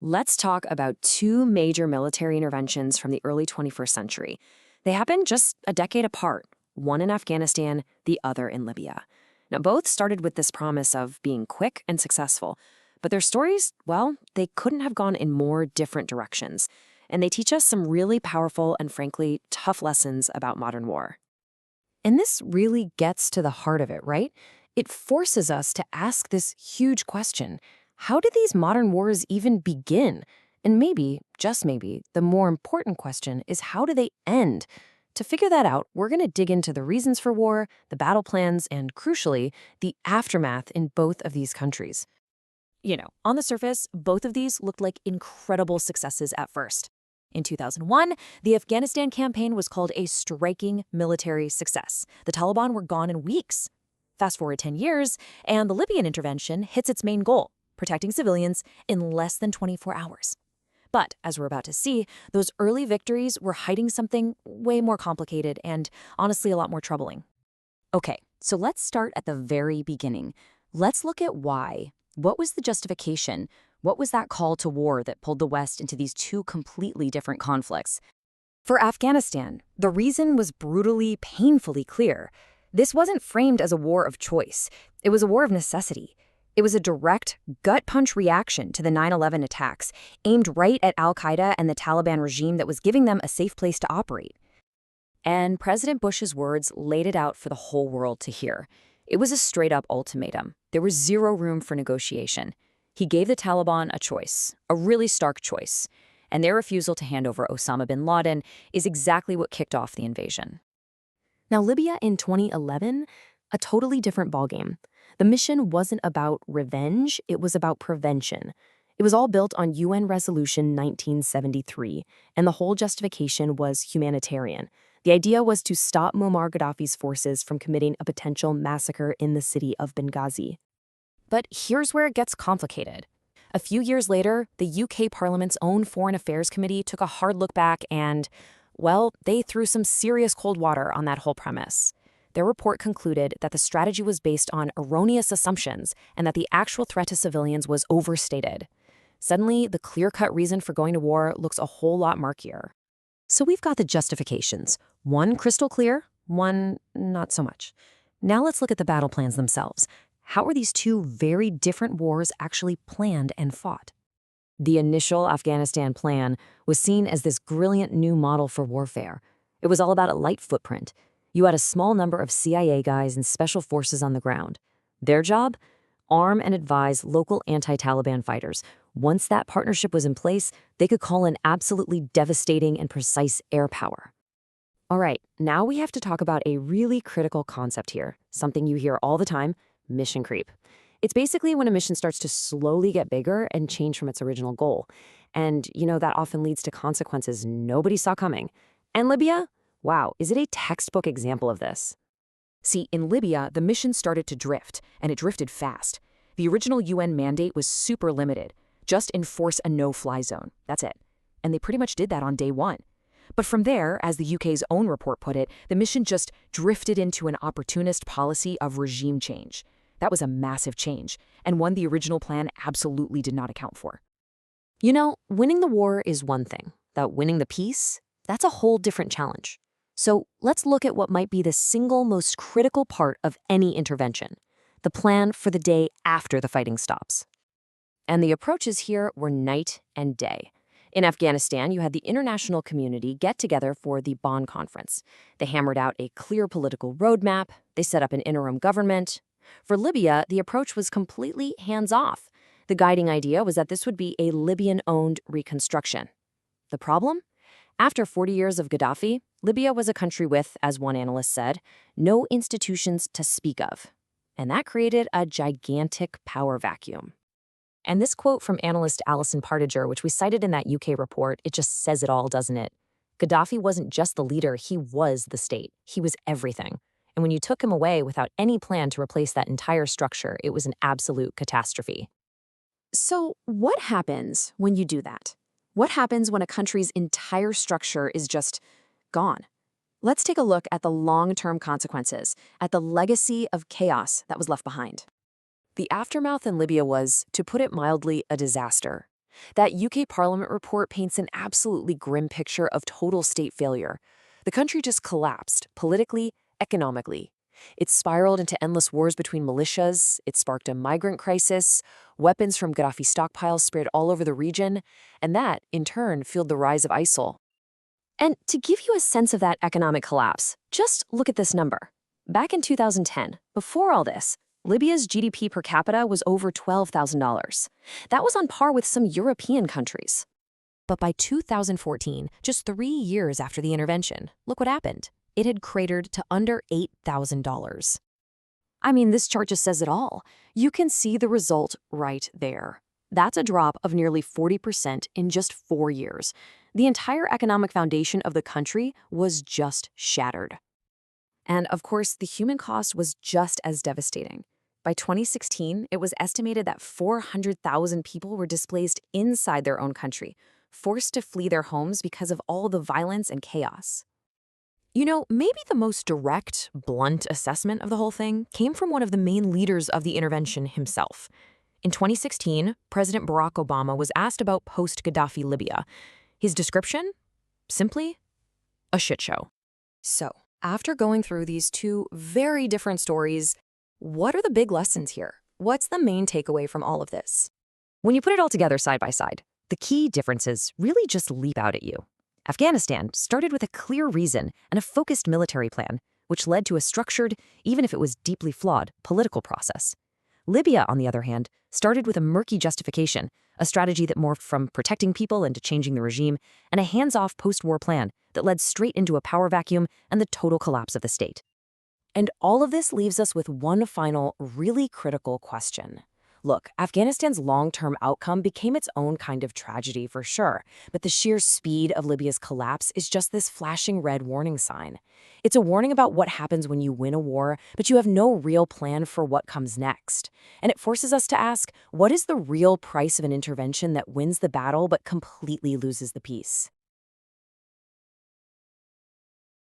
Let's talk about two major military interventions from the early 21st century. They happened just a decade apart, one in Afghanistan, the other in Libya. Now, both started with this promise of being quick and successful, but their stories, well, they couldn't have gone in more different directions. And they teach us some really powerful and frankly tough lessons about modern war. And this really gets to the heart of it, right? It forces us to ask this huge question. How did these modern wars even begin? And maybe, just maybe, the more important question is how do they end? To figure that out, we're going to dig into the reasons for war, the battle plans, and crucially, the aftermath in both of these countries. On the surface, both of these looked like incredible successes at first. In 2001, the Afghanistan campaign was called a striking military success. The Taliban were gone in weeks. Fast forward 10 years, and the Libyan intervention hits its main goal, protecting civilians in less than 24 hours. But, as we're about to see, those early victories were hiding something way more complicated and, honestly, a lot more troubling. Okay, so let's start at the very beginning. Let's look at why. What was the justification? What was that call to war that pulled the West into these two completely different conflicts? For Afghanistan, the reason was brutally, painfully clear. This wasn't framed as a war of choice. It was a war of necessity. It was a direct, gut-punch reaction to the 9/11 attacks, aimed right at al-Qaeda and the Taliban regime that was giving them a safe place to operate. And President Bush's words laid it out for the whole world to hear. It was a straight-up ultimatum. There was zero room for negotiation. He gave the Taliban a choice, a really stark choice, and their refusal to hand over Osama bin Laden is exactly what kicked off the invasion. Now, Libya in 2011, a totally different ballgame. The mission wasn't about revenge, it was about prevention. It was all built on UN Resolution 1973, and the whole justification was humanitarian. The idea was to stop Muammar Gaddafi's forces from committing a potential massacre in the city of Benghazi. But here's where it gets complicated. A few years later, the UK Parliament's own Foreign Affairs Committee took a hard look back and, well, they threw some serious cold water on that whole premise. Their report concluded that the strategy was based on erroneous assumptions and that the actual threat to civilians was overstated. Suddenly, the clear-cut reason for going to war looks a whole lot murkier. So we've got the justifications. One crystal clear, one not so much. Now let's look at the battle plans themselves. How were these two very different wars actually planned and fought? The initial Afghanistan plan was seen as this brilliant new model for warfare. It was all about a light footprint. You had a small number of CIA guys and special forces on the ground. Their job? Arm and advise local anti-Taliban fighters. Once that partnership was in place, they could call in absolutely devastating and precise air power. All right, now we have to talk about a really critical concept here, something you hear all the time: mission creep. It's basically when a mission starts to slowly get bigger and change from its original goal. And, that often leads to consequences nobody saw coming. And Libya? Wow, is it a textbook example of this? See, in Libya, the mission started to drift, and it drifted fast. The original UN mandate was super limited. Just enforce a no-fly zone. That's it. And they pretty much did that on day one. But from there, as the UK's own report put it, the mission just drifted into an opportunist policy of regime change. That was a massive change, and one the original plan absolutely did not account for. Winning the war is one thing. That winning the peace, that's a whole different challenge. So let's look at what might be the single most critical part of any intervention: the plan for the day after the fighting stops. And the approaches here were night and day. In Afghanistan, you had the international community get together for the Bonn Conference. They hammered out a clear political roadmap. They set up an interim government. For Libya, the approach was completely hands-off. The guiding idea was that this would be a Libyan-owned reconstruction. The problem? After 40 years of Gaddafi, Libya was a country with, as one analyst said, no institutions to speak of. And that created a gigantic power vacuum. And this quote from analyst Alison Partiger, which we cited in that UK report, it just says it all, doesn't it? Gaddafi wasn't just the leader, he was the state. He was everything. And when you took him away without any plan to replace that entire structure, it was an absolute catastrophe. So what happens when you do that? What happens when a country's entire structure is just gone? Let's take a look at the long-term consequences, at the legacy of chaos that was left behind. The aftermath in Libya was, to put it mildly, a disaster. That UK Parliament report paints an absolutely grim picture of total state failure. The country just collapsed, politically, economically. It spiraled into endless wars between militias, it sparked a migrant crisis, weapons from Gaddafi stockpiles spread all over the region, and that, in turn, fueled the rise of ISIL. And to give you a sense of that economic collapse, just look at this number. Back in 2010, before all this, Libya's GDP per capita was over $12,000. That was on par with some European countries. But by 2014, just 3 years after the intervention, look what happened. It had cratered to under $8,000. I mean, this chart just says it all. You can see the result right there. That's a drop of nearly 40% in just 4 years. The entire economic foundation of the country was just shattered. And of course, the human cost was just as devastating. By 2016, it was estimated that 400,000 people were displaced inside their own country, forced to flee their homes because of all the violence and chaos. You know, maybe the most direct, blunt assessment of the whole thing came from one of the main leaders of the intervention himself. In 2016, President Barack Obama was asked about post-Gaddafi Libya. His description? Simply, a shit show. So, after going through these two very different stories, what are the big lessons here? What's the main takeaway from all of this? When you put it all together side by side, the key differences really just leap out at you. Afghanistan started with a clear reason and a focused military plan, which led to a structured, even if it was deeply flawed, political process. Libya, on the other hand, started with a murky justification, a strategy that morphed from protecting people into changing the regime, and a hands-off post-war plan that led straight into a power vacuum and the total collapse of the state. And all of this leaves us with one final, really critical question. Look, Afghanistan's long-term outcome became its own kind of tragedy for sure, but the sheer speed of Libya's collapse is just this flashing red warning sign. It's a warning about what happens when you win a war, but you have no real plan for what comes next. And it forces us to ask, what is the real price of an intervention that wins the battle but completely loses the peace?